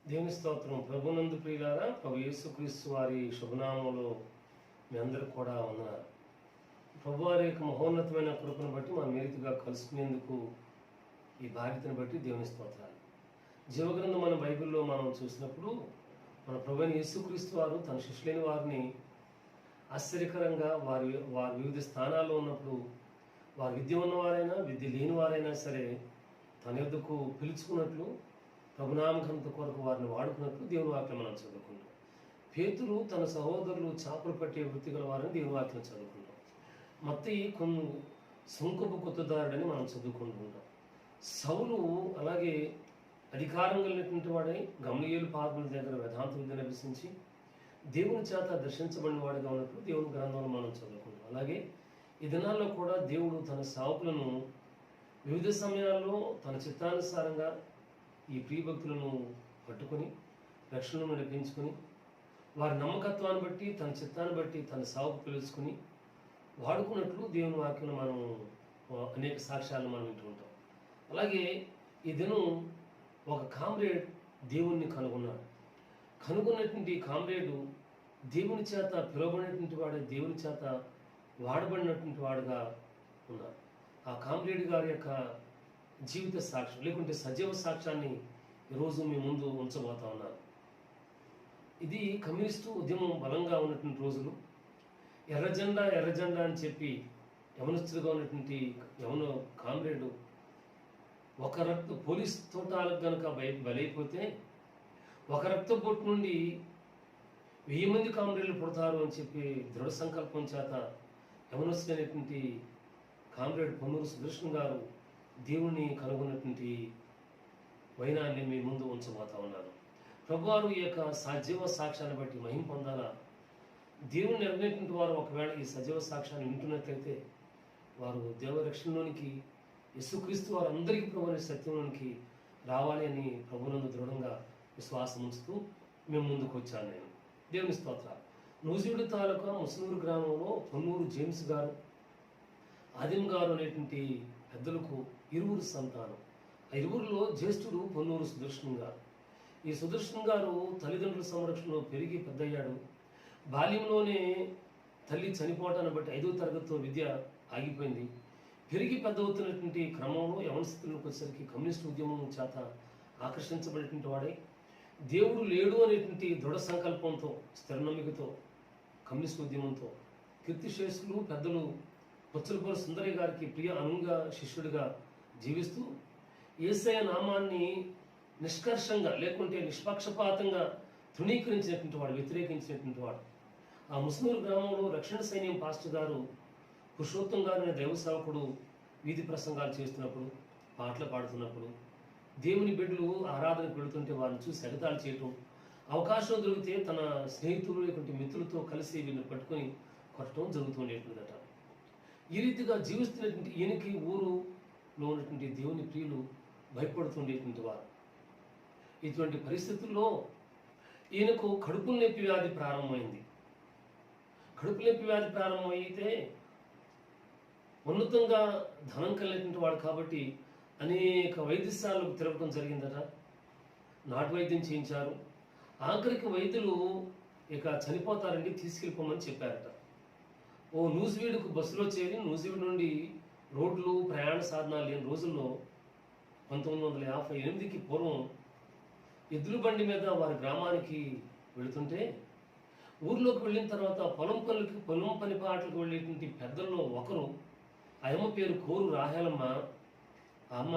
దేవుని స్తోత్రం. ప్రభునందు ప్రియులారా, ప్రభు యేసుక్రీస్తు వారి శుభనామంలో మీ అందరూ కూడా ఉన్నారు. ప్రభు వారి యొక్క మహోన్నతమైన కృపను బట్టి మనం మేలుగా కలుసుకునేందుకు ఈ బాధ్యతను బట్టి దేవుని స్తోత్రాలు. జీవగ్రంథం మన బైబిల్లో మనం చూసినప్పుడు మన ప్రభు యేసుక్రీస్తు వారు తన శిష్యులైన వారిని ఆశ్చర్యకరంగా వారి వారి వివిధ స్థానాల్లో ఉన్నప్పుడు వారు విద్య ఉన్నవారైనా విద్య లేని వారైనా సరే తన యొద్దకు పిలుచుకున్నట్లు ప్రభునామకంత కొరకు వారిని వాడుకున్నట్లు దేవుని వాక్యం మనం చదువుకుంటాం. పేతురు తన సహోదరులు చేపలు పట్టే వృత్తి గల వారిని దేవుని వాక్యం చదువుకుంటాం. మత్తయి కొన్ని సుంకపు కొత్తదారుడని మనం చదువుకుంటుంటాం. సౌలు అలాగే అధికారం కలిగినటువంటి వాడై గమలీయేలు పాదముల దగ్గర వేదాంత విద్యను అభ్యసించి దేవుని చేత దర్శించబడిన వాడిగా ఉన్నట్లు దేవుని గ్రంథంలో మనం చదువుకుంటాం. అలాగే ఈ దినాల్లో కూడా దేవుడు తన సేవకులను వివిధ సమయాల్లో తన చిత్తానుసారంగా ఈ ప్రియభక్తులను పట్టుకొని రక్షణను నడిపించుకొని వారి నమ్మకత్వాన్ని బట్టి తన చిత్తాన్ని బట్టి తన సాగుకు పిలుచుకొని వాడుకున్నట్లు దేవుని వాక్యం మనం అనేక సాక్ష్యాలను మనం వింటూ ఉంటాం. అలాగే ఈ దినం ఒక కామ్రేడ్ దేవుణ్ణి కనుగొన్నటువంటి కామ్రేడు దేవుని చేత పిలువబడినటువంటి వాడే దేవుని చేత వాడబడినటువంటి వాడుగా ఉన్నారు. ఆ కామ్రేడ్ గారి యొక్క జీవిత సాక్ష్యం లేకుంటే సజీవ సాక్ష్యాన్ని ఈరోజు మీ ముందు ఉంచబోతా ఉన్నాను. ఇది కమ్యూనిస్టు ఉద్యమం బలంగా ఉన్నటువంటి రోజులు. ఎర్రజెండా అని చెప్పి యవనస్తులుగా ఉన్నటువంటి కామ్రేడు ఒక పోలీస్ తోటాలకు కనుక బలైపోతే ఒక రక్తపోటు నుండి 1000 మంది కామ్రేడ్లు పుడతారు అని చెప్పి దృఢ సంకల్పం చేత యవనస్తులైనటువంటి కామ్రేడ్ పొన్నూరు సుదర్శన్ గారు దేవుణ్ణి కనుగొన్నటువంటి వైనాన్ని మీ ముందు ఉంచబోతా ఉన్నాను. ప్రభువారు ఈ యొక్క సజీవ సాక్ష్యాన్ని బట్టి మహిమ పొందాలా. దేవుణ్ణి ఎరగినటువంటి వారు ఒకవేళ ఈ సజీవ సాక్ష్యాన్ని వింటున్నట్లయితే వారు దేవరక్షణలోనికి యేసుక్రీస్తు వారు అందరికీ ప్రభుని సత్యంలోనికి రావాలి అని ప్రభునందు దృఢంగా విశ్వాసం ఉంచుతూ మేము ముందుకు వచ్చాను. నేను దేవుని స్తోత్రాలు. నూజివీడు తాలూకా ముస్నూరు గ్రామంలో పొన్నూరు జేమ్స్ గారు ఆదిమ్ గారు అనేటువంటి పెద్దలకు 20 సంతానం. ఆ 20లో జ్యేష్ఠుడు పొన్నూరు సుదర్శన్ గారు. ఈ సుదర్శన్ గారు తల్లిదండ్రుల సంరక్షణలో పెరిగి పెద్దయ్యాడు. బాల్యంలోనే తల్లి చనిపోవటాన్ని బట్టి 5వ తరగతితో విద్య ఆగిపోయింది. పెరిగి పెద్ద అవుతున్నటువంటి క్రమంలో యవనస్థితులకు వచ్చేసరికి కమ్యూనిస్ట్ ఉద్యమం చేత ఆకర్షించబడినటువంటి వాడే దేవుడు లేడు అనేటువంటి దృఢ సంకల్పంతో స్థిర నమ్మికతో కమ్యూనిస్ట్ ఉద్యమంతో కీర్తిశేషులు పెద్దలు పుచ్చలపూడి సుందరి గారికి ప్రియ అనుంగా శిష్యుడిగా జీవిస్తూ యేసయ్య నామాన్ని నిష్కర్షంగా లేకుంటే నిష్పక్షపాతంగా తృణీకరించినటువంటి వాడు, వ్యతిరేకించినటువంటి వాడు. ఆ ముస్నూరు గ్రామంలో రక్షణ సైన్యం పాస్టర్ గారు పురుషోత్తం గారు అనే దైవ సేవకుడు వీధి ప్రసంగాలు చేస్తున్నప్పుడు పాటలు పాడుతున్నప్పుడు దేవుని బిడ్డలు ఆరాధనకు వెళుతుంటే వారిని చూసి ఎగతాళి చేయటం, అవకాశం దొరికితే తన స్నేహితులు లేకుంటే మిత్రులతో కలిసి వీళ్ళని పట్టుకొని కొట్టడం జరుగుతుండేటుందట. ఈ రీతిగా జీవిస్తున్నటువంటి ఈయనకి ఊరులో ఉన్నటువంటి దేవుని ప్రియులు భయపడుతుండేటువంటి వారు. ఇటువంటి పరిస్థితుల్లో ఈయనకు కడుపు నొప్పి వ్యాధి ప్రారంభమైంది. కడుపు నొప్పి వ్యాధి ప్రారంభమైతే ఉన్నతంగా ధనం కలిగినటువంటి వాడు కాబట్టి అనేక వైద్యశాలకు తిరగడం జరిగిందట. నాటు వైద్యం చేయించారు. ఆఖరికి వైద్యులు ఇక చనిపోతారండి తీసుకెళ్ళిపోమని చెప్పారట. నూజివీడుకు బస్సులో చేరి నూజివీడు నుండి రోడ్లు ప్రయాణ సాధనాలు లేని రోజుల్లో 1958కి పూర్వం ఎద్దుల బండి మీద వారి గ్రామానికి వెళుతుంటే ఊర్లోకి వెళ్ళిన తర్వాత పొలం పని పాటలకు వెళ్ళేటువంటి పెద్దల్లో ఒకరు ఆ అమ్మ పేరు కోరు రాహేలమ్మ. ఆ అమ్మ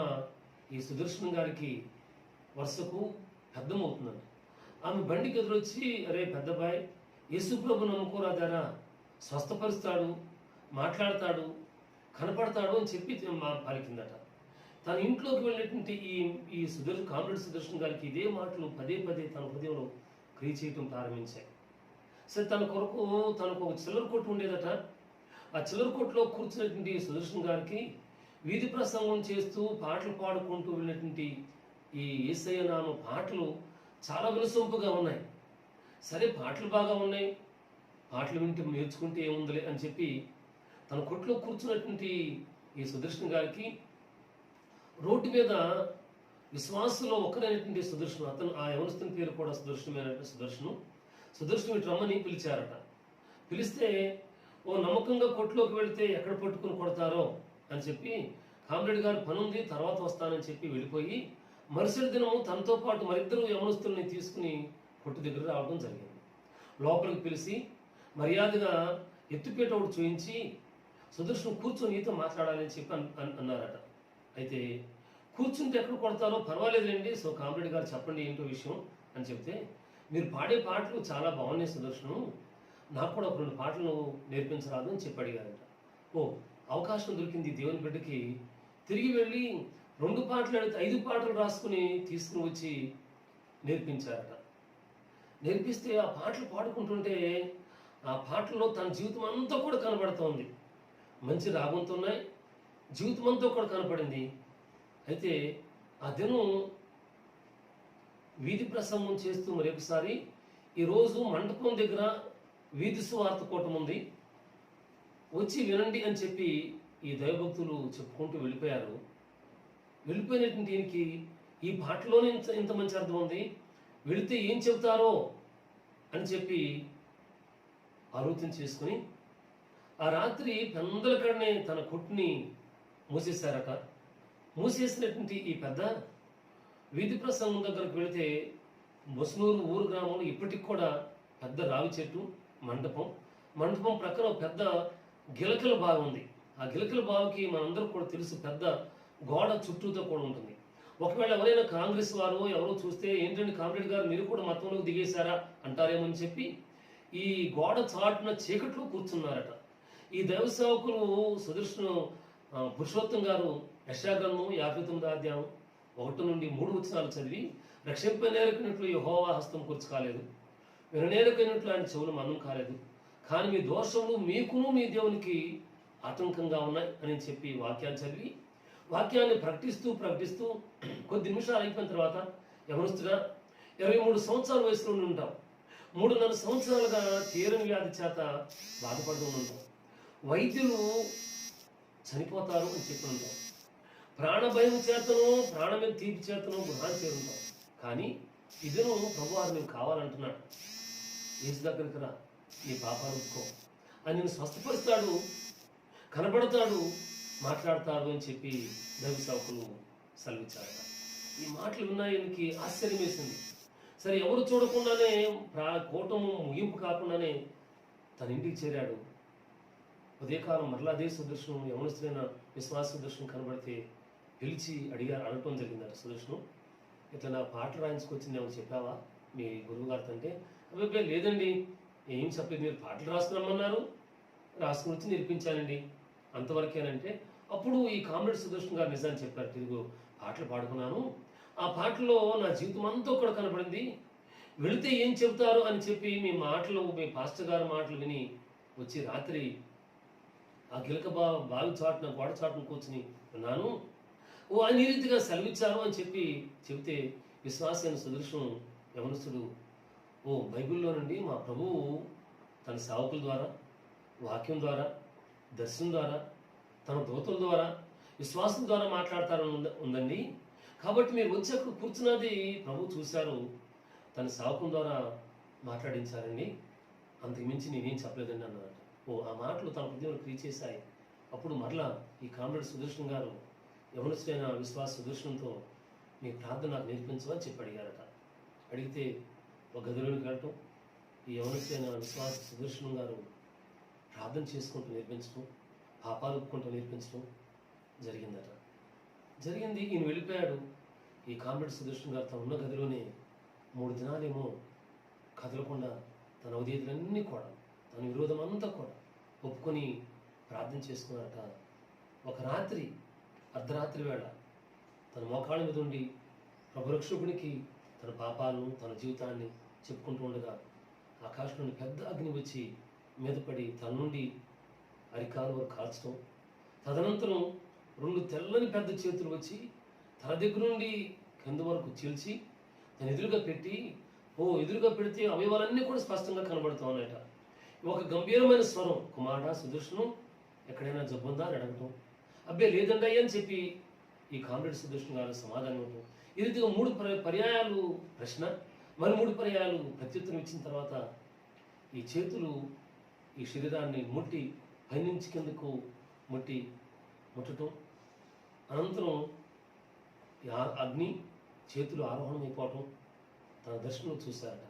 ఈ సుదర్శన్ గారికి వరుసకు పెద్దమవుతుందండి. ఆమె బండికి ఎదురొచ్చి, అరే పెద్దబాయ్, యేసుప్రభు నమ్ముకోరాదారా, స్వస్థపరుస్తాడు, మాట్లాడతాడు, కనపడతాడు అని చెప్పి పలికిందట. తన ఇంట్లోకి వెళ్ళినటువంటి ఈ కామ్రేడ్ సుదర్శన్ గారికి ఇదే మాటలు పదే తన హృదయంలో క్రియ చేయటం ప్రారంభించాయి. సరే తనకు ఒక చిల్లర కొట్టు ఉండేదట. ఆ చిల్లర కొట్టులో కూర్చున్నటువంటి సుదర్శన్ గారికి వీధి ప్రసంగం చేస్తూ పాటలు పాడుకుంటూ వెళ్ళినటువంటి ఈ యేసయ్య నామ పాటలు చాలా వినసొంపుగా ఉన్నాయి. సరే పాటలు బాగా ఉన్నాయి, పాటలు వింటే నేర్చుకుంటే ఏముందిలే అని చెప్పి తన కొట్లో కూర్చున్నటువంటి ఈ సుదర్శన్ గారికి రోడ్డు మీద విశ్వాసంలో ఒక్కరైనటువంటి సుదర్శను, అతను ఆ యవనస్తుని పేరు కూడా సుదర్శనమైనటువంటి సుదర్శను ఇటు రమ్మని పిలిచారట. పిలిస్తే ఓ నమ్మకంగా కొట్టులోకి వెళితే ఎక్కడ పట్టుకుని కొడతారో అని చెప్పి కామ్రేడ్ గారు పని ఉంది తర్వాత వస్తానని చెప్పి వెళ్ళిపోయి మరుసటి దినము తనతో పాటు మరిద్దరు యవనస్తుల్ని తీసుకుని కొట్టు దగ్గర రావడం జరిగింది. లోపలికి పిలిచి మర్యాదగా ఎత్తుపేట ఒకటి చూయించి సుదర్శనం కూర్చొని నీతో మాట్లాడాలని చెప్పి అన్నారట. అయితే కూర్చుంటే ఎక్కడ కొడతారో పర్వాలేదులేండి, సో కామ్రేడ్ గారు చెప్పండి ఏంటో విషయం అని చెప్తే, మీరు పాడే పాటలు చాలా బాగున్నాయి సుదర్శనం, నాకు కూడా ఒక 2 పాటలు నేర్పించరాదు అని చెప్పి అడిగారట. ఓ అవకాశం దొరికింది దేవుని బిడ్డకి. తిరిగి వెళ్ళి 2 పాటలు అడిగితే 5 పాటలు రాసుకుని తీసుకుని వచ్చి నేర్పించారట. నేర్పిస్తే ఆ పాటలు పాడుకుంటుంటే ఆ పాటల్లో తన జీవితం అంతా కూడా కనబడుతోంది. మంచి రాగంతో ఉన్నాయి, జీవితం అంతా కూడా కనపడింది. అయితే ఆ దినం వీధి ప్రసంగం చేస్తూ మరొకసారి ఈరోజు మండపం దగ్గర వీధి సువార్త కూటం ఉంది, వచ్చి వినండి అని చెప్పి ఈ దైవభక్తులు చెప్పుకుంటూ వెళ్ళిపోయారు. వెళ్ళిపోయినటువంటి దీనికి ఈ పాటలోనే ఇంత మంచి అర్థం ఉంది, వెళితే ఏం చెబుతారో అని చెప్పి ఆలోచన చేసుకుని ఆ రాత్రి పెందల కడనే తన కొట్టుని మూసేశారట. మూసేసినటువంటి ఈ పెద్ద వీధి ప్రసంగం దగ్గరకు వెళితే బొస్నూరు ఊరు గ్రామంలో ఇప్పటికి కూడా పెద్ద రావి చెట్టు, మండపం ప్రక్కన పెద్ద గిలకల బావి ఉంది. ఆ గిలకల బావికి మనందరూ కూడా తెలుసు, పెద్ద గోడ చుట్టూతో కూడా ఉంటుంది. ఒకవేళ ఎవరైనా కాంగ్రెస్ వారు ఎవరో చూస్తే ఏంటంటే కామ్రేడ్ గారు మీరు కూడా మతంలోకి దిగేశారా అంటారేమని చెప్పి ఈ గోడ చాటున చీకట్లో కూర్చున్నారట. ఈ దైవ సేవకులు సుదర్శన పురుషోత్తం గారు యెషయా గ్రంథం 59వ అధ్యాయం 1 నుండి 3 వచనాలు చదివి, రక్షింపనేరకున్నట్లు యెహోవా హస్తం కూర్చు కాలేదు, విననేరకున్నట్లు ఆయన చెవులు మన్నం కాలేదు, కానీ మీ దోషములు మీకును మీ దేవునికి ఆటంకంగా ఉన్నాయి అని చెప్పి వాక్యాన్ని చదివి వాక్యాన్ని ప్రకటిస్తూ కొద్ది నిమిషాలు అయిపోయిన తర్వాత యవనస్తుగా 23 సంవత్సరాల వయసులో ఉంటాం, 3.5 సంవత్సరాలుగా తీరని వ్యాధి చేత బాధపడుతూ ఉంటాం, వైద్యులు చనిపోతారు అని చెప్పి ఉంటాం, ప్రాణభయం చేతను ప్రాణం మీద తీపి చేతను గృహాన్ని చేరుంటాం. కానీ ఇదను ప్రభువారు నేను కావాలంటున్నాడు, ఏసు దగ్గరికి రా, నీ పాపాలు ఒప్పుకో, అని నేను స్వస్థపరుస్తాడు, కనబడతాడు, మాట్లాడతాడు అని చెప్పి దైవ సేవకులు సెలవిచ్చారట. ఈ మాటలు విన్నాయనికి ఆశ్చర్యం వేసింది. సరే ఎవరు చూడకుండానే కూటము ముగింపు కాకుండానే తన ఇంటికి చేరాడు. ఉదయకాలం మరలా అదే సుదర్శనం యవనస్తులైన విశ్వాస సుదర్శనం కనబడితే పిలిచి అడగటం జరిగిందట. సుదర్శనం ఇట్లా నా పాటలు రాయించుకొచ్చింది ఏమని చెప్పావా మీ గురువు గారితో అంటే, అబ్బాయి లేదండి ఏం చెప్పలేదు, మీరు పాటలు రాసుకురమ్మన్నారు, రాసుకుని వచ్చి నేర్పించానండి అంతవరకేనంటే, అప్పుడు ఈ కామ్రేడ్ సుదర్శన్ గారు నిజాన్ని చెప్పారు, తిరుగు పాటలు పాడుకున్నాను, ఆ పాటలో నా జీవితం అంతా కూడా కనపడింది, వెళితే ఏం చెబుతారు అని చెప్పి మీ పాస్టర్ గారి మాటలు విని వచ్చి రాత్రి ఆ గిలక బావి చాటున గోడ చాటును కూర్చుని విన్నాను, ఓ ఆయన ఈ రీతిగా సెలవిచ్చారు అని చెప్పి చెబితే విశ్వాసైన సుదర్శనం యవనస్తుడు, ఓ బైబిల్లో నుండి మా ప్రభువు తన సేవకుల ద్వారా, వాక్యం ద్వారా, దర్శనం ద్వారా, తన దూతల ద్వారా, విశ్వాసం ద్వారా మాట్లాడతారని ఉందండి, కాబట్టి మీరు వచ్చి అక్కడ కూర్చున్నది ప్రభు చూశారు, తన సేవకం ద్వారా మాట్లాడించారండి, అంతకు మించి నేనేం చెప్పలేదండి అన్నమాట. ఓ ఆ మాటలు తన హృదయంలో క్రియ చేశాయి. అప్పుడు మరలా ఈ కామ్రేడ్ సుదర్శన్ గారు యవనస్తుడైన విశ్వాస సుదర్శనంతో మీ ప్రార్థన నాకు నేర్పించమని చెప్పి అడిగారట. అడిగితే ఒక గదిలోనికి వెళ్ళటం, ఈ యవనస్తుడైన విశ్వాస సుదర్శనం గారు ప్రార్థన చేసుకుంటూ నేర్పించడం, పాపాలు ఒప్పుకుంటూ నేర్పించడం జరిగింది. ఈయన వెళ్ళిపోయాడు. ఈ కామ్రేడ్ సుదర్శన్ గారు తను ఉన్న గదిలోనే 3 దినాలేమో కదలకుండా తన ఉదయతలన్నీ కూడా, తన విరోధం అంతా కూడా ఒప్పుకొని ప్రార్థన చేసుకున్నారట. ఒక రాత్రి అర్ధరాత్రి వేళ తన మోకాళ్ళ మీద ఉండి ప్రభురక్షకునికి తన పాపాలను, తన జీవితాన్ని చెప్పుకుంటూ ఉండగా ఆకాశంలోని పెద్ద అగ్ని వచ్చి మీద పడి తన నుండి అరికాలు వరకు కాల్చడం, తదనంతరం 2 తెల్లని పెద్ద చేతులు వచ్చి తన దగ్గర నుండి కింద వరకు చీల్చి తను ఎదురుగా పెడితే అవయవాలన్నీ కూడా స్పష్టంగా కనబడుతూ ఉన్నాయట. ఒక గంభీరమైన స్వరం, కుమారుడా సుదర్శనం ఎక్కడైనా జబ్బుందా అని అడగటం, అబ్బే లేదండి అని చెప్పి ఈ కామ్రేడ్ సుదర్శన్ గారు సమాధానం ఇవ్వటం, ఈ రీతిగా మూడు పర్యాయాలు ప్రశ్న, మరి మూడు పర్యాయాలు ప్రత్యుత్తరం ఇచ్చిన తర్వాత ఈ చేతులు ఈ శరీరాన్ని ముట్టి పైనుంచి కిందకు ముట్టడం, అనంతరం అగ్ని చేతులు ఆరోహణమైపోవటం తన దర్శనంలో చూశారట.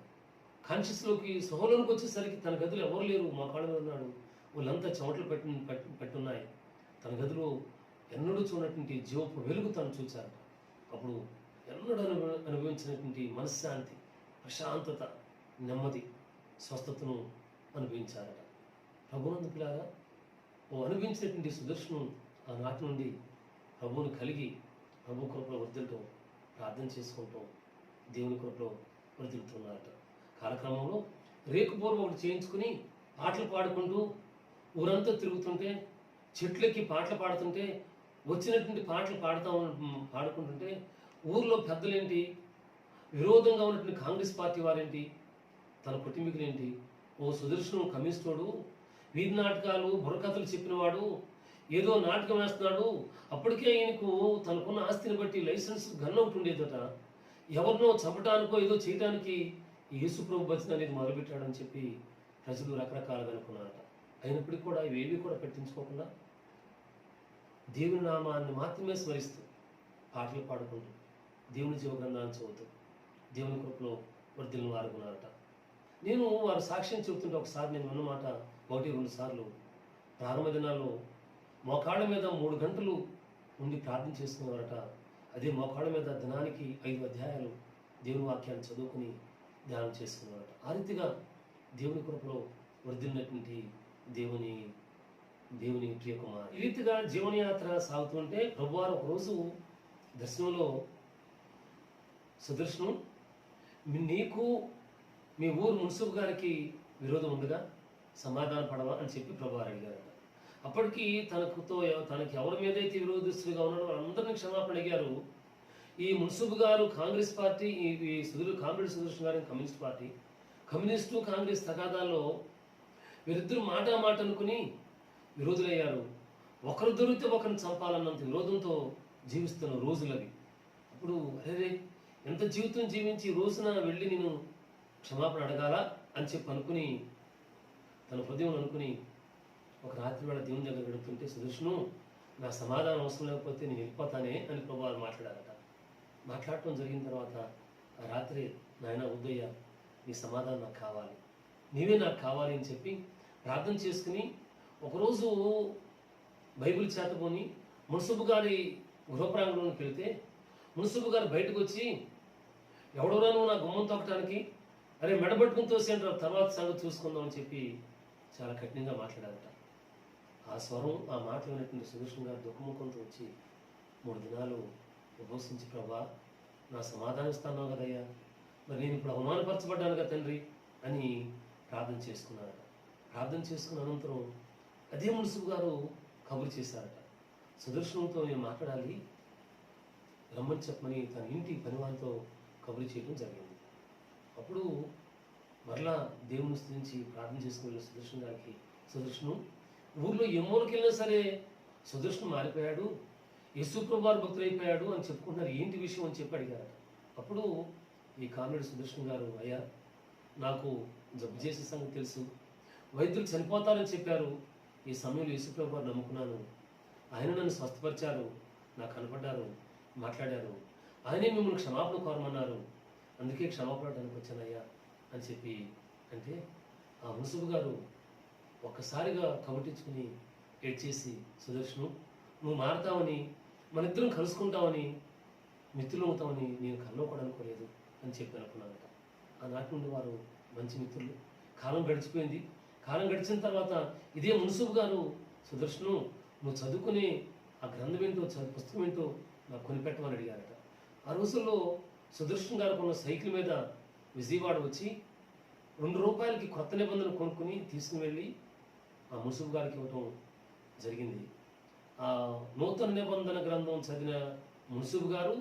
కాన్షియస్లోకి సహోలోనికి వచ్చేసరికి తన గదిలో ఎవరు లేరు, మా కాళ్ళ మీద ఉన్నాడు, వాళ్ళంతా చెమటలు పెట్టున్నాయి. తన గదిలో ఎన్నడూ చూడనటువంటి జీవపు వెలుగు తను చూచారట. అప్పుడు ఎన్నడూ అనుభవించినటువంటి మనశ్శాంతి, ప్రశాంతత, నెమ్మది, స్వస్థతను అనుభవించారట. ప్రభువునందు పిల్లారా, అనుభవించినటువంటి సుదర్శనం ఆనాటి నుండి ప్రభువును కలిగి ప్రభు కృపలో వర్ధిల్లటం, ప్రార్థన చేసుకుంటాం, దేవుని కృపలో వర్ధిల్లుతున్నారట. కాలక్రమంలో రేకుబోరు ఒకటి చేయించుకుని పాటలు పాడుకుంటూ ఊరంతా తిరుగుతుంటే, చెట్లెక్కి పాటలు పాడుతుంటే, వచ్చినటువంటి పాటలు పాడుకుంటుంటే ఊర్లో పెద్దలేంటి, విరోధంగా ఉన్నటువంటి కాంగ్రెస్ పార్టీ వారేంటి, తన కుటుంబీకులేంటి, ఓ సుదర్శనం కమ్యూనిస్టోడు, వీధి నాటకాలు బుర్రకథలు చెప్పినవాడు, ఏదో నాటకం వేస్తున్నాడు, అప్పటికే ఈయనకు తనకున్న ఆస్తిని బట్టి లైసెన్స్ గన్ ఒకటి ఉండేదట, ఎవరినో చంపటానికో ఏదో చేయడానికి యేసుప్రభు భజన అనేది మొదలుపెట్టాడని చెప్పి ప్రజలు రకరకాలుగా అనుకున్నారట. అయినప్పటికీ కూడా ఇవేవి కూడా పట్టించుకోకుండా దేవుని నామాన్ని మాత్రమే స్మరిస్తూ పాటలు పాడుకుంటూ దేవుని జీవగ్రంథాన్ని చదువుతూ దేవుని కృపలో వర్ధిల్లిన వారు ఉన్నారట. నేను వారు సాక్ష్యం చెబుతుంటే ఒకసారి నేను ఉన్నమాట 1-2 సార్లు ప్రారంభ దినాల్లో మోకాళ్ళ మీద 3 గంటలు ఉండి ప్రార్థన చేసుకునేవారట. అదే మోకాళ్ళ మీద దినానికి 5 అధ్యాయాలు దేవుని వాక్యాన్ని చదువుకుని ధ్యానం చేసుకునేవారట. ఆ రీతిగా దేవుని కృపలో వర్ధిల్లినటువంటి దేవుని ప్రియకుమార్. ఈ రీతిగా జీవనయాత్ర సాగుతుంటే ప్రభువారు ఒకరోజు దర్శనంలో సుదర్శనం, నీకు మీ ఊరు మున్సిపు గారికి విరోధం ఉందిగా, సమాధాన పడవా అని చెప్పి ప్రభువారు అడిగారట. అప్పటికి తనకి ఎవరి మీదైతే విరోధిస్తులుగా ఉన్నాడో వాళ్ళందరినీ క్షమాపణ అడిగారు. ఈ మున్సిపు గారు కాంగ్రెస్ పార్టీ, కామ్రేడ్ సుదర్శన్ గారు కమ్యూనిస్ట్ పార్టీ, కమ్యూనిస్టు కాంగ్రెస్ తగాదాల్లో వీరిద్దరు మాట అనుకుని విరోధులయ్యారు. ఒకరు దొరికితే ఒకరిని చంపాలన్నంత విరోధంతో జీవిస్తున్న రోజులవి. అప్పుడు అరే, ఎంత జీవితం జీవించి రోజున వెళ్ళి నేను క్షమాపణ అడగాల అని చెప్పి అనుకుని తన హృదయం అనుకుని ఒక రాత్రి వేళ దేవుని దగ్గర గడుపుతుంటే, సుదర్శను, నా సమాధానం అవసరం లేకపోతే నేను వెళ్ళిపోతానే అని ప్రభువారు మాట్లాడారట. మాట్లాడటం జరిగిన తర్వాత ఆ రాత్రి, నాయన ఉదయ్య, నీ సమాధానం నాకు కావాలి, నీవే నాకు కావాలి అని చెప్పి ప్రార్థన చేసుకుని ఒకరోజు బైబిల్ చేతకొని మున్సిపు గారి గృహప్రాంగణంలోకి వెళితే మున్సిపు గారు బయటకు వచ్చి, ఎవడోరా నువ్వు నా గుమ్మం తొక్కడానికి, అరే మెడబట్టుకుని తోసేంటారు, తర్వాత సంగతి చూసుకుందాం అని చెప్పి చాలా కఠినంగా మాట్లాడారట. ఆ స్వరం, ఆ మాట విన్నటువంటి సుదర్శన్ గారు దుఃఖముఖంతో వచ్చి 3 దినాలు ఉపవసించి, ప్రభా నా సమాధానం ఇస్తాను కదయ్యా, మరి నేను ఇప్పుడు అవమానపరచబడ్డాను కదా తండ్రి అని ప్రార్థన చేసుకున్నారట. ప్రార్థన చేసుకున్న అనంతరం అదే మున్సిపు గారు కబురు చేశారట, సుదర్శనంతో నేను మాట్లాడాలి, రమ్మని చెప్పమని తన ఇంటి పనివారితో కబురు చేయడం జరిగింది. అప్పుడు మరలా దేవుని స్తుతించి ప్రార్థన చేసుకునే సుదర్శన్ గారికి, సుదర్శను, ఊర్లో ఏ మూలకి వెళ్ళినా సరే సుదర్శనం మారిపోయాడు, యేసుప్రభు వారు భక్తులైపోయాడు అని చెప్పుకుంటున్నారు, ఏంటి విషయం అని చెప్పి అడిగారట. అప్పుడు ఈ కామ్రేడ్ సుదర్శన్ గారు, అయ్యా, నాకు జబ్బు చేసే సంగతి తెలుసు, వైద్యులు చనిపోతారని చెప్పారు, ఈ సమయంలో యేసుప్రభు వారు నమ్ముకున్నాను, ఆయన నన్ను స్వస్థపరిచారు, నాకు కనపడ్డారు, మాట్లాడారు, ఆయనే మిమ్మల్ని క్షమాపణ కోరమన్నారు, అందుకే క్షమాపడడానికి వచ్చానయ్యా అని చెప్పి అంటే, ఆ మున్సిపు గారు ఒక్కసారిగా కవటించుకుని ఏడ్చేసి, సుదర్శను, నువ్వు మారతావని, మన ఇద్దరం కలుసుకుంటామని, మిత్రులు అవుతామని నేను కల్లో కూడా అనుకోలేదు అని చెప్పి అనుకున్నానట. ఆనాటి నుండి వారు మంచి మిత్రులు. కాలం గడిచిపోయింది. కాలం గడిచిన తర్వాత ఇదే మున్సిపు గారు, సుదర్శను, నువ్వు చదువుకునే ఆ గ్రంథం ఏంటో, పుస్తకం ఏంటో నాకు కొనిపెట్టమని అడిగారట. ఆ రోజుల్లో సుదర్శన్ గారు కొన్న సైకిల్ మీద విజయవాడ వచ్చి 2 రూపాయలకి కొత్త నిబంధన కొనుక్కుని తీసుకుని వెళ్ళి ఆ మున్సిపు గారికి ఇవ్వటం జరిగింది. ఆ నూతన నిబంధన గ్రంథం చదివిన మున్సిపు గారు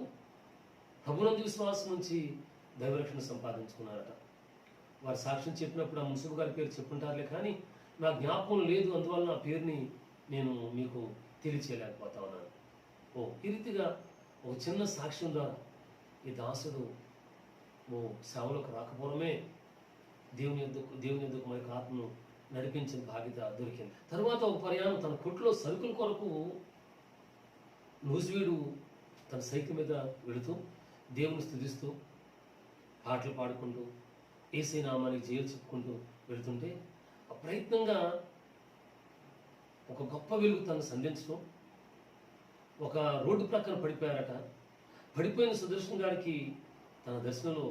ప్రభునందు విశ్వాసం నుంచి దైవరక్షణ సంపాదించుకున్నారట. వారు సాక్ష్యం చెప్పినప్పుడు ఆ మున్సిపు గారి పేరు చెప్పుంటారులే, కానీ నా జ్ఞాపకం లేదు, అందువల్ల నా పేరుని నేను మీకు తెలియచేయలేకపోతా ఉన్నాను. ఈ రీతిగా ఒక చిన్న సాక్ష్యం ద్వారా ఈ దాసుడు ఓ సేవలోకి రాకపోవడమే దేవుని యొద్దకు మనకు ఆత్మను నడిపించిన బాధ్యత దొరికింది. తరువాత ఒక పర్యాయం తన కొట్లో సరుకుల కొరకు నూజివీడు తన సైకిల్ మీద వెళుతూ దేవుని స్తుతిస్తూ పాటలు పాడుకుంటూ యేసయ్య నామానికి జయాలు చెప్పుకుంటూ వెళుతుంటే ప్రయత్నంగా ఒక గొప్ప వెలుగు తను సంధించడం, ఒక రోడ్డు ప్రక్కన పడిపోయారట. పడిపోయిన సుదర్శన్ గారికి తన దర్శనంలో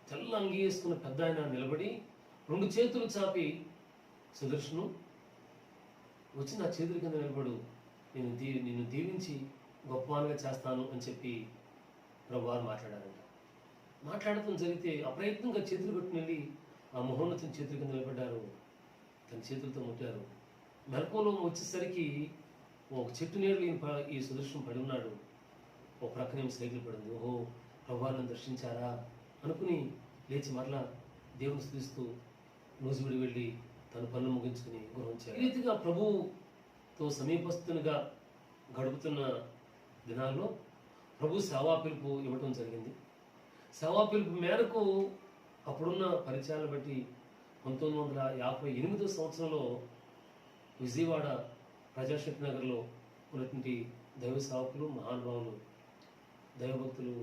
తెల్ల అంగి వేసుకున్న పెద్ద ఆయన నిలబడి 2 చేతులు చాపి, సుదర్శను వచ్చి నా చేతుల కింద నిలబడు, నిన్ను దీవించి గొప్పవానిగా చేస్తాను అని చెప్పి ప్రభువారు మాట్లాడారంట. మాట్లాడటం జరిగితే అప్రయత్నంగా చేతులు పెట్టుకుని వెళ్ళి ఆ మహోన్నతుని చేతుల కింద నిలబడ్డారు. తన చేతులతో ముట్టారు. మెలకువలో వచ్చేసరికి ఒక చెట్టు నీడలు ఈ సుదర్శనం పడి ఉన్నాడు. ఓ ప్రక్కనేమో సైకిల్ పడింది. ఓహో, ప్రభువారిని దర్శించారా అనుకుని లేచి మరలా దేవుని స్తుతిస్తూ నూజివీడు వెళ్ళి తన పనులు ముగించుకుని గృహం చేయాలి. ఈ రీతిగా ప్రభువుతో సమీపస్తునిగా గడుపుతున్న దినాల్లో ప్రభు సేవా పిలుపు ఇవ్వటం జరిగింది. సేవా పిలుపు మేరకు అప్పుడున్న పరిచయాలను బట్టి 1958 సంవత్సరంలో విజయవాడ ప్రజాశక్తి నగర్లో ఉన్నటువంటి దైవ సేవకులు, మహానుభావులు, దైవభక్తులు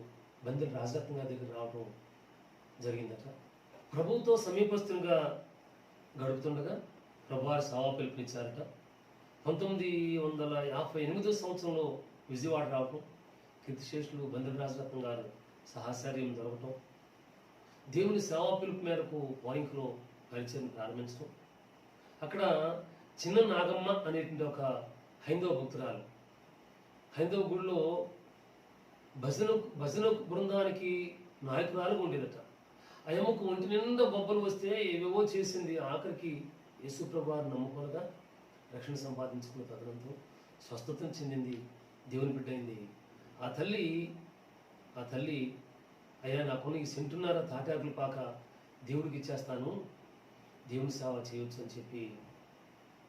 బందెల రాజరత్న గారి దగ్గర రావడం జరిగిందట. ప్రభువుతో సమీపస్తునిగా గడుపుతుండగా ప్రభువారి సేవా పిలుపునిచ్చారట. 1958 సంవత్సరంలో విజయవాడ రావటం, కీర్తిశేషులు బందెల రాజరత్న గారు సహాచార్యం జరగటం, దేవుని సేవా పిలుపు మేరకు పోయింగ్లో పరిచయం ప్రారంభించడం, అక్కడ చిన్న నాగమ్మ అనేటువంటి ఒక హైందవ భక్తురాలు హైందవ గుడిలో భజన బృందానికి నాయకురాలుగా ఉండేదట. అయ్యమ్మకు ఒంటి నిండా బొబ్బలు వస్తే ఏవేవో చేసింది. ఆఖరికి యేసుప్రభు వారిని నమ్ముకోనగా రక్షణ సంపాదించుకున్న తదనంతరం స్వస్థతను చెందింది, దేవుని బిడ్డ అయింది. ఆ తల్లి అయ్యా నాకున్న ఈ సెంటున్నర తాటాకులు పాక దేవుడికి ఇచ్చేస్తాను, దేవుని సేవ చేయొచ్చు అని చెప్పి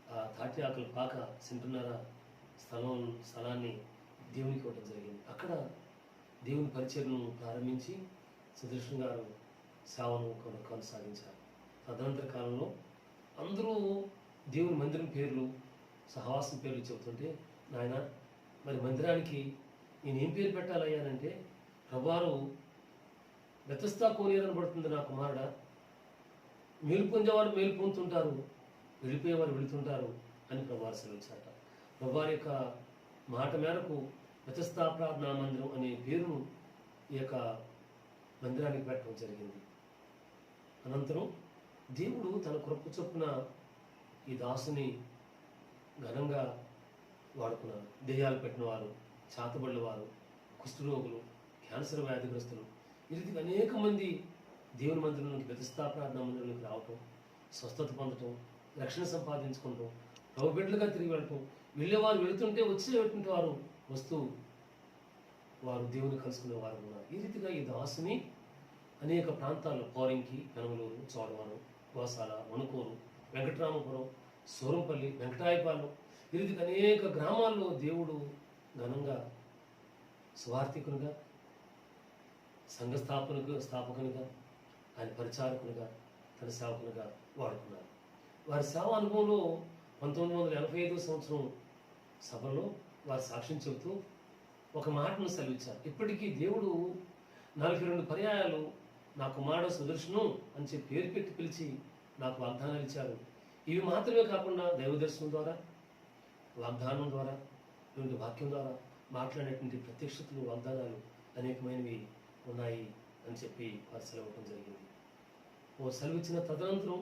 ఆ తాటి ఆకుల పాక సెంటున్నర స్థలాన్ని దేవునికి ఇవ్వడం జరిగింది. అక్కడ దేవుని పరిచయను ప్రారంభించి సుదర్శన్ గారు సేవను కొనసాగించారు. తదనంతర కాలంలో అందరూ దేవుని మందిరం పేర్లు, సహవాసం పేర్లు చెబుతుంటే, నాయన మరి మందిరానికి నేనేం పేరు పెట్టాలయ్యానంటే, ప్రభువారు బెతస్దా కోనేరు పడుతుంది నా కుమారుడా, మేలు పొందేవారు మేలు పొందుతుంటారు, వెళ్ళిపోయేవారు వెళుతుంటారు అని ప్రభువారు సెలవిచ్చారట. ప్రభువారి యొక్క మాట మేరకు బెతస్దా ప్రార్థనా మందిరం అనే పేరును ఈ యొక్క మందిరానికి పెట్టడం జరిగింది. అనంతరం దేవుడు తన కృప చొప్పున ఈ దాసుని ఘనంగా వాడుకున్నారు. దెయ్యాలు పెట్టిన వారు, చాతబడిన వారు, కుష్ఠరోగులు, క్యాన్సర్ వ్యాధిగ్రస్తులు, ఈ రీతిగా అనేక మంది దేవుని మందిరంలోకి బెతస్దా ప్రార్థనా మందిరంలోకి రావటం, స్వస్థత పొందటం, రక్షణ సంపాదించుకోవటం, ప్రభు బిడ్డలుగా తిరిగి వెళ్ళటం, వెళ్ళేవారు వెళుతుంటే వచ్చేటువంటి వారు వస్తూ వారు దేవుని కలుసుకునే వారు ఉన్నారు. ఈ రీతిగా ఈ దాసుని అనేక ప్రాంతాల్లో పోరంకి, పెనమలూరు, చోడవరం, గోసాల, వణుకూరు, వెంకటరామపురం, సూరంపల్లి, వెంకటాయపాలెం, ఈ రీతిగా అనేక గ్రామాల్లో దేవుడు ఘనంగా సువార్థికునిగా, సంఘ స్థాపకునిగా, ఆయన పరిచారకునిగా, తన సేవకునిగా వాడుకున్నారు. వారి సేవ అనుభవంలో 1985 సంవత్సరం సభలో వారు సాక్ష్యం చెబుతూ ఒక మాటను సెలవిచ్చారు. ఇప్పటికీ దేవుడు 42 పర్యాయాలు నా కుమారుడు సుదర్శను అని చెప్పి పేరు పెట్టి పిలిచి నాకు వాగ్దానాలు ఇచ్చారు. ఇవి మాత్రమే కాకుండా దైవ దర్శనం ద్వారా, వాగ్దానం ద్వారా, ఇటువంటి వాక్యం ద్వారా మాట్లాడేటువంటి ప్రత్యక్షతలు, వాగ్దానాలు అనేకమైనవి ఉన్నాయి అని చెప్పి వారు సెలవటం జరిగింది. సెలవిచ్చిన తదనంతరం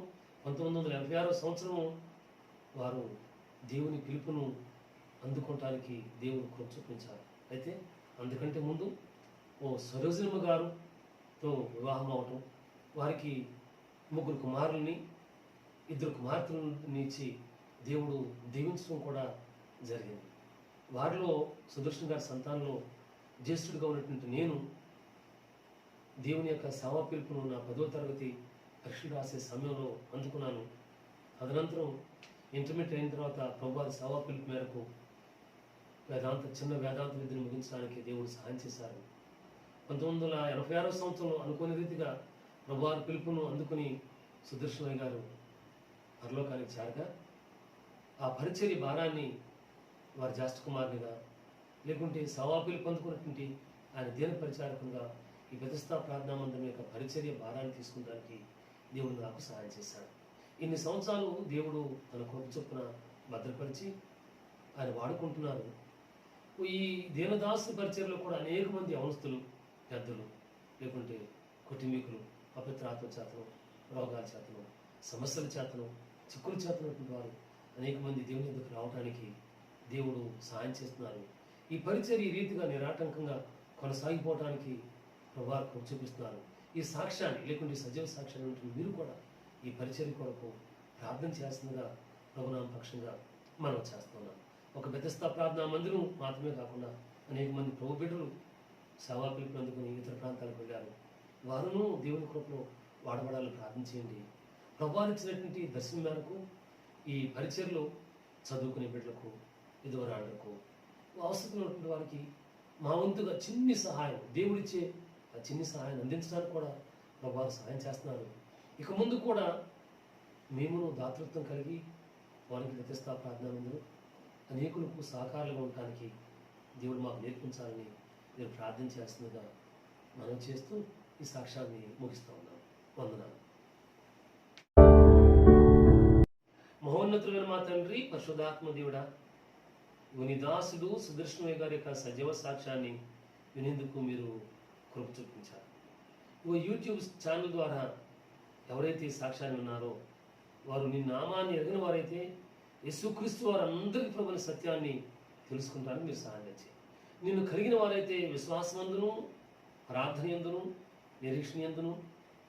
1986 సంవత్సరం వారు దేవుని పిలుపును అందుకోవటానికి దేవుడు కృప చూపించారు. అయితే అందుకంటే ముందు సరోజినమ్మ గారుతో వివాహం అవటం, వారికి 3 కుమారుల్ని 2 కుమార్తెలని ఇచ్చి దేవుడు దీవించడం కూడా జరిగింది. వారిలో సుదర్శన్ గారి సంతానంలో జ్యేష్ఠుడిగా ఉన్నటువంటి నేను దేవుని యొక్క సేవా పిలుపును నా 10వ తరగతి పరీక్షలు రాసే సమయంలో అందుకున్నాను. తదనంతరం ఇంటర్మీడియట్ అయిన తర్వాత ప్రభువారి సేవా పిలుపు మేరకు చిన్న వేదాంత విద్యను ముగించడానికి దేవుడు సహాయం చేశారు. 1986 సంవత్సరంలో అనుకోని రీతిగా ప్రభువారి పిలుపును అందుకుని సుదర్శనయ్య గారు పరలోకానికి చేరగా ఆ పరిచర్య భారాన్ని వారి జ్యేష్ఠ కుమారునిగా లేకుంటే సవాపిలు పొందుకున్నటువంటి ఆయన దీన పరిచారకంగా ఈ బెతెస్దా ప్రార్థనా మందిరం యొక్క పరిచర్య భారాన్ని తీసుకుంటానికి దేవుడు నాకు సహాయం చేశాడు. ఇన్ని సంవత్సరాలు దేవుడు తన కృప చొప్పున భద్రపరిచి ఆయన వాడుకుంటున్నారు. ఈ దీనదాసు పరిచర్యలో కూడా అనేక మంది అవస్థలు, పెద్దలు లేకుంటే కుటుంబీకులు అపవిత్రాత్మ చేతను, రోగాల చేతను, సమస్యల చేతను, చిక్కుల చేతనటువంటి వారు అనేక మంది దేవుని దగ్గరకు రావడానికి దేవుడు సహాయం చేస్తున్నారు. ఈ పరిచర్య ఈ రీతిగా నిరాటంకంగా కొనసాగిపోవడానికి ప్రభావం చూపిస్తున్నారు. ఈ సాక్ష్యాన్ని లేకుంటే సజీవ సాక్ష్యాన్ని ఉంటుంది మీరు కూడా ఈ పరిచర్య కొరకు ప్రార్థన చేస్తుండగా ప్రభునామ పక్షంగా మనం చేస్తున్నాం. ఒక బెతెస్దా ప్రార్థనా మందిరం మాత్రమే కాకుండా అనేక మంది ప్రభు బిడ్డలు సేవా పిలుపుని అందుకుని ఇతర ప్రాంతాలకు వెళ్ళారు. వారును దేవుని కృపలో వాడబడాలని ప్రార్థన చేయండి. ప్రభువారు ఇచ్చినటువంటి దర్శనం మేరకు ఈ పరిచర్యలో చదువుకునే బిడ్డలకు, విధవరాళ్లకు, అవసరం ఉన్నటువంటి వారికి మా వంతుగా చిన్ని సహాయం, దేవుడిచ్చే ఆ చిన్ని సహాయాన్ని అందించడానికి కూడా ప్రభువారు సహాయం చేస్తున్నారు. ఇక ముందు కూడా మేమును దాతృత్వం కలిగి వారికి బెతెస్దా ప్రార్థనా మందిరం అనేకులకు సహకారులుగా ఉండటానికి దేవుడు మాకు నేర్పించాలని నేను ప్రార్థన చేస్తుండగా మనం చేస్తూ ఈ సాక్ష్యాన్ని ముగిస్తూ ఉన్నాం. వందనాలు. మహోన్నతులైన మా తండ్రి, పరిశుద్ధాత్మ దేవుడా, నీ దాసుడు సుదర్శనయ్య గారి యొక్క సజీవ సాక్ష్యాన్ని వినేందుకు మీరు కృప చూపించారు. యూట్యూబ్ ఛానల్ ద్వారా ఎవరైతే ఈ సాక్ష్యాన్ని ఉన్నారో వారు నీ నామాన్ని ఎరిగిన వారైతే యేసుక్రీస్తు వారందరికీ ప్రభుని సత్యాన్ని తెలుసుకుంటారని మీరు సహాయం చేయండి. నిన్ను కలిగిన వారైతే విశ్వాసమందును, ప్రార్థన యందును, నిరీక్షణ యందును,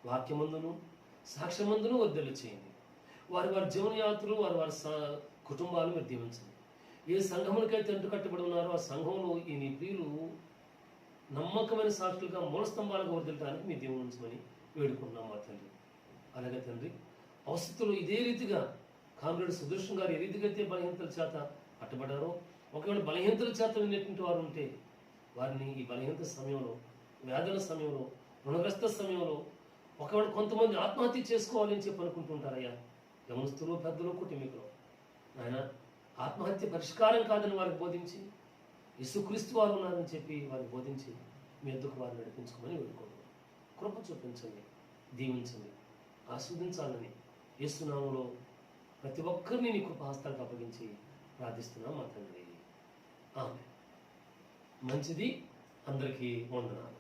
వాక్యమందును, సాక్ష్యమందును వర్ధిల్ల చేయండి. వారి వారి జీవనయాత్రలు, వారి కుటుంబాలు మీరు దీవించండి. ఏ సంఘమునికైతే అంటుకట్టబడి ఉన్నారో ఆ సంఘంలో ఈ నీ ప్రియులు నమ్మకమైన సాక్షులుగా మూలస్తంభాలుగా వర్దిల్లడానికి మీ దేవుని ఉంచమని వేడుకుంటున్నాం మా తండ్రి. అలాగే తండ్రి, అవసరతలు ఇదే రీతిగా కామ్రేడ్ సుదర్శన్ గారు ఏ రీతిగా అయితే బలహీనతల చేత పట్టబడ్డారో, ఒకవేళ బలహీనతల చేత వినేటువంటి వారు ఉంటే వారిని ఈ బలహీనత సమయంలో, వ్యాధుల సమయంలో, రుణగ్రస్త సమయంలో ఒకవేళ కొంతమంది ఆత్మహత్య చేసుకోవాలని చెప్పి అనుకుంటుంటారయ్యా. యవనస్తులు, పెద్దలు, కుటుంబీకులు ఆయన ఆత్మహత్య పరిష్కారం కాదని వారికి బోధించి యేసుక్రీస్తు వారు ఉన్నారని చెప్పి వారికి బోధించి మీ ఎద్దుకు వారు నడిపించుకోమని వేడుకుంటున్నాం. కృప చూపించండి, దీవించండి, ఆస్వాదించాలని యేసునామములో ప్రతి ఒక్కరిని నీ కృప హస్తాలకు అప్పగించి ప్రార్థిస్తున్నాం మా తండ్రి. ఆమె మంచిది. అందరికీ వందనాలు.